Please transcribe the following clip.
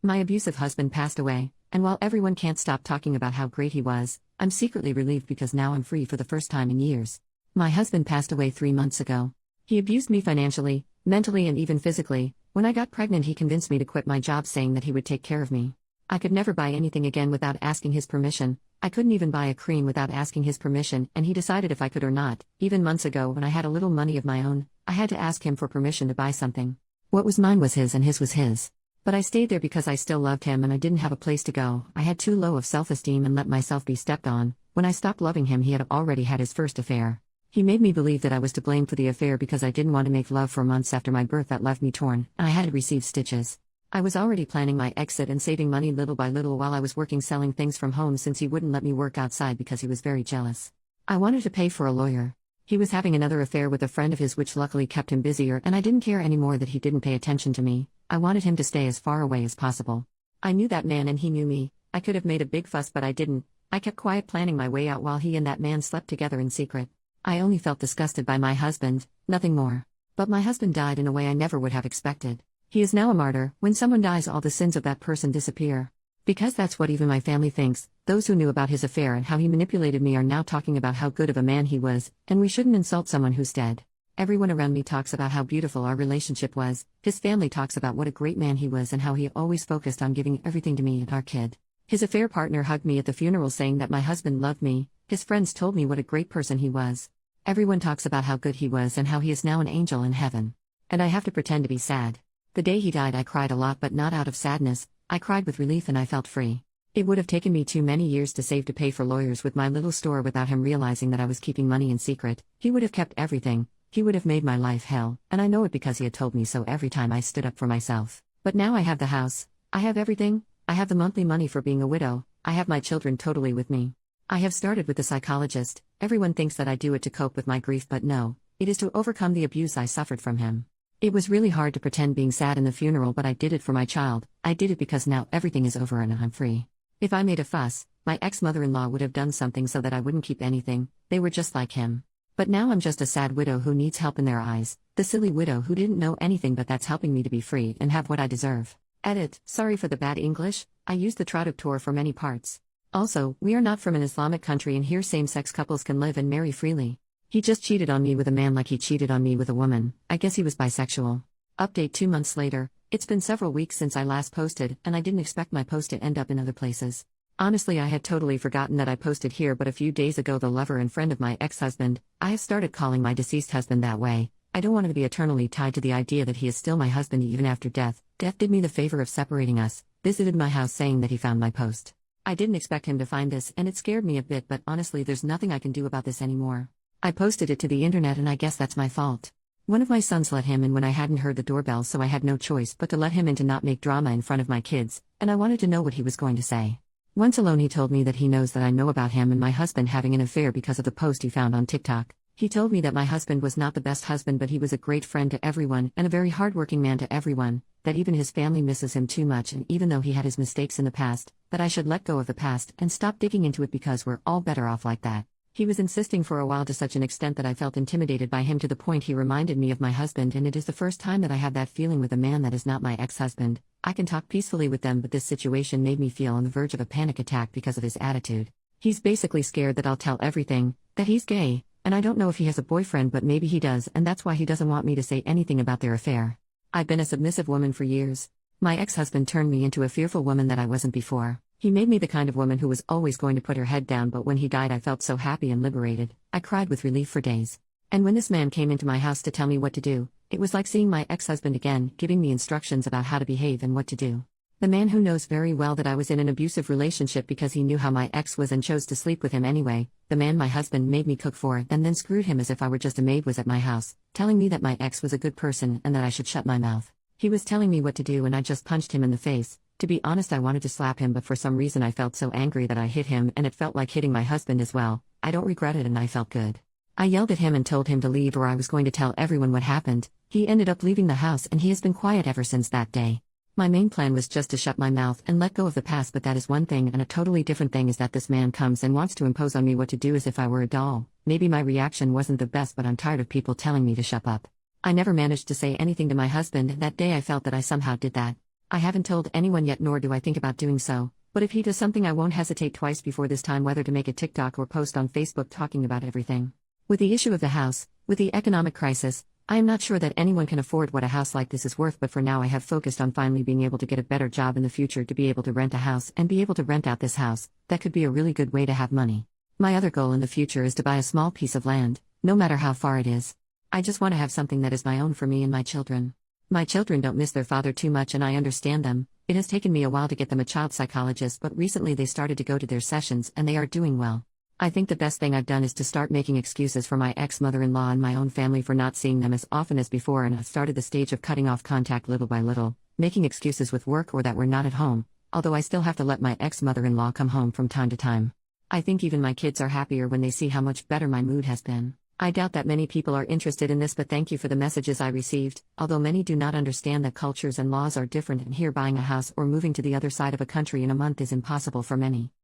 My abusive husband passed away, and while everyone can't stop talking about how great he was, I'm secretly relieved because now I'm free for the first time in years. My husband passed away 3 months ago. He abused me financially, mentally, and even physically. When I got pregnant, he convinced me to quit my job, saying that he would take care of me. I could never buy anything again without asking his permission. I couldn't even buy a cream without asking his permission, and he decided if I could or not. Even months ago, when I had a little money of my own, I had to ask him for permission to buy something. What was mine was his and his was his. But I stayed there because I still loved him and I didn't have a place to go. I had too low of self-esteem and let myself be stepped on. When I stopped loving him, he had already had his first affair. He made me believe that I was to blame for the affair because I didn't want to make love for months after my birth. That left me torn, and I had to receive stitches. I was already planning my exit and saving money little by little while I was working selling things from home, since he wouldn't let me work outside because he was very jealous. I wanted to pay for a lawyer. He was having another affair with a friend of his, which luckily kept him busier, and I didn't care anymore that he didn't pay attention to me. I wanted him to stay as far away as possible. I knew that man and he knew me. I could have made a big fuss, but I didn't. I kept quiet, planning my way out while he and that man slept together in secret. I only felt disgusted by my husband, nothing more. But my husband died in a way I never would have expected. He is now a martyr. When someone dies, all the sins of that person disappear. Because that's what even my family thinks. Those who knew about his affair and how he manipulated me are now talking about how good of a man he was, and we shouldn't insult someone who's dead. Everyone around me talks about how beautiful our relationship was. His family talks about what a great man he was and how he always focused on giving everything to me and our kid. His affair partner hugged me at the funeral, saying that my husband loved me. His friends told me what a great person he was. Everyone talks about how good he was and how he is now an angel in heaven. And I have to pretend to be sad. The day he died, I cried a lot, but not out of sadness. I cried with relief and I felt free. It would have taken me too many years to save to pay for lawyers with my little store without him realizing that I was keeping money in secret. He would have kept everything. He would have made my life hell, and I know it because he had told me so every time I stood up for myself. But now I have the house. I have everything. I have the monthly money for being a widow. I have my children totally with me. I have started with a psychologist. Everyone thinks that I do it to cope with my grief, but no, it is to overcome the abuse I suffered from him. It was really hard to pretend being sad in the funeral, but I did it for my child. I did it because now everything is over and I'm free. If I made a fuss, my ex-mother-in-law would have done something so that I wouldn't keep anything. They were just like him. But now I'm just a sad widow who needs help in their eyes, the silly widow who didn't know anything, but that's helping me to be free and have what I deserve. Edit, sorry for the bad English, I used the traductor for many parts. Also, we are not from an Islamic country and here same-sex couples can live and marry freely. He just cheated on me with a man like he cheated on me with a woman. I guess he was bisexual. Update 2 months later. It's been several weeks since I last posted, and I didn't expect my post to end up in other places. Honestly, I had totally forgotten that I posted here, but a few days ago the lover and friend of my ex-husband, I have started calling my deceased husband that way. I don't want him to be eternally tied to the idea that he is still my husband even after death. Death did me the favor of separating us, visited my house saying that he found my post. I didn't expect him to find this and it scared me a bit, but honestly there's nothing I can do about this anymore. I posted it to the internet and I guess that's my fault. One of my sons let him in when I hadn't heard the doorbell, so I had no choice but to let him in to not make drama in front of my kids, and I wanted to know what he was going to say. Once alone he told me that he knows that I know about him and my husband having an affair because of the post he found on TikTok. He told me that my husband was not the best husband, but he was a great friend to everyone and a very hardworking man to everyone, that even his family misses him too much, and even though he had his mistakes in the past, that I should let go of the past and stop digging into it because we're all better off like that. He was insisting for a while to such an extent that I felt intimidated by him to the point he reminded me of my husband, and it is the first time that I have that feeling with a man that is not my ex-husband. I can talk peacefully with them, but this situation made me feel on the verge of a panic attack because of his attitude. He's basically scared that I'll tell everything, that he's gay, and I don't know if he has a boyfriend, but maybe he does, and that's why he doesn't want me to say anything about their affair. I've been a submissive woman for years. My ex-husband turned me into a fearful woman that I wasn't before. He made me the kind of woman who was always going to put her head down, but when he died I felt so happy and liberated. I cried with relief for days. And when this man came into my house to tell me what to do, it was like seeing my ex-husband again, giving me instructions about how to behave and what to do. The man who knows very well that I was in an abusive relationship because he knew how my ex was and chose to sleep with him anyway. The man my husband made me cook for and then screwed him as if I were just a maid was at my house, telling me that my ex was a good person and that I should shut my mouth. He was telling me what to do and I just punched him in the face. To be honest, I wanted to slap him, but for some reason I felt so angry that I hit him, and it felt like hitting my husband as well. I don't regret it and I felt good. I yelled at him and told him to leave or I was going to tell everyone what happened. He ended up leaving the house and he has been quiet ever since that day. My main plan was just to shut my mouth and let go of the past, but that is one thing, and a totally different thing is that this man comes and wants to impose on me what to do as if I were a doll. Maybe my reaction wasn't the best, but I'm tired of people telling me to shut up. I never managed to say anything to my husband, and that day I felt that I somehow did that. I haven't told anyone yet, nor do I think about doing so, but if he does something, I won't hesitate twice before this time whether to make a TikTok or post on Facebook talking about everything. With the issue of the house, with the economic crisis, I am not sure that anyone can afford what a house like this is worth, but for now I have focused on finally being able to get a better job in the future to be able to rent a house and be able to rent out this house. That could be a really good way to have money. My other goal in the future is to buy a small piece of land, no matter how far it is. I just want to have something that is my own for me and my children. My children don't miss their father too much, and I understand them. It has taken me a while to get them a child psychologist, but recently they started to go to their sessions and they are doing well. I think the best thing I've done is to start making excuses for my ex-mother-in-law and my own family for not seeing them as often as before, and I've started the stage of cutting off contact little by little, making excuses with work or that we're not at home, although I still have to let my ex-mother-in-law come home from time to time. I think even my kids are happier when they see how much better my mood has been. I doubt that many people are interested in this, but thank you for the messages I received, although many do not understand that cultures and laws are different, and here buying a house or moving to the other side of a country in a month is impossible for many.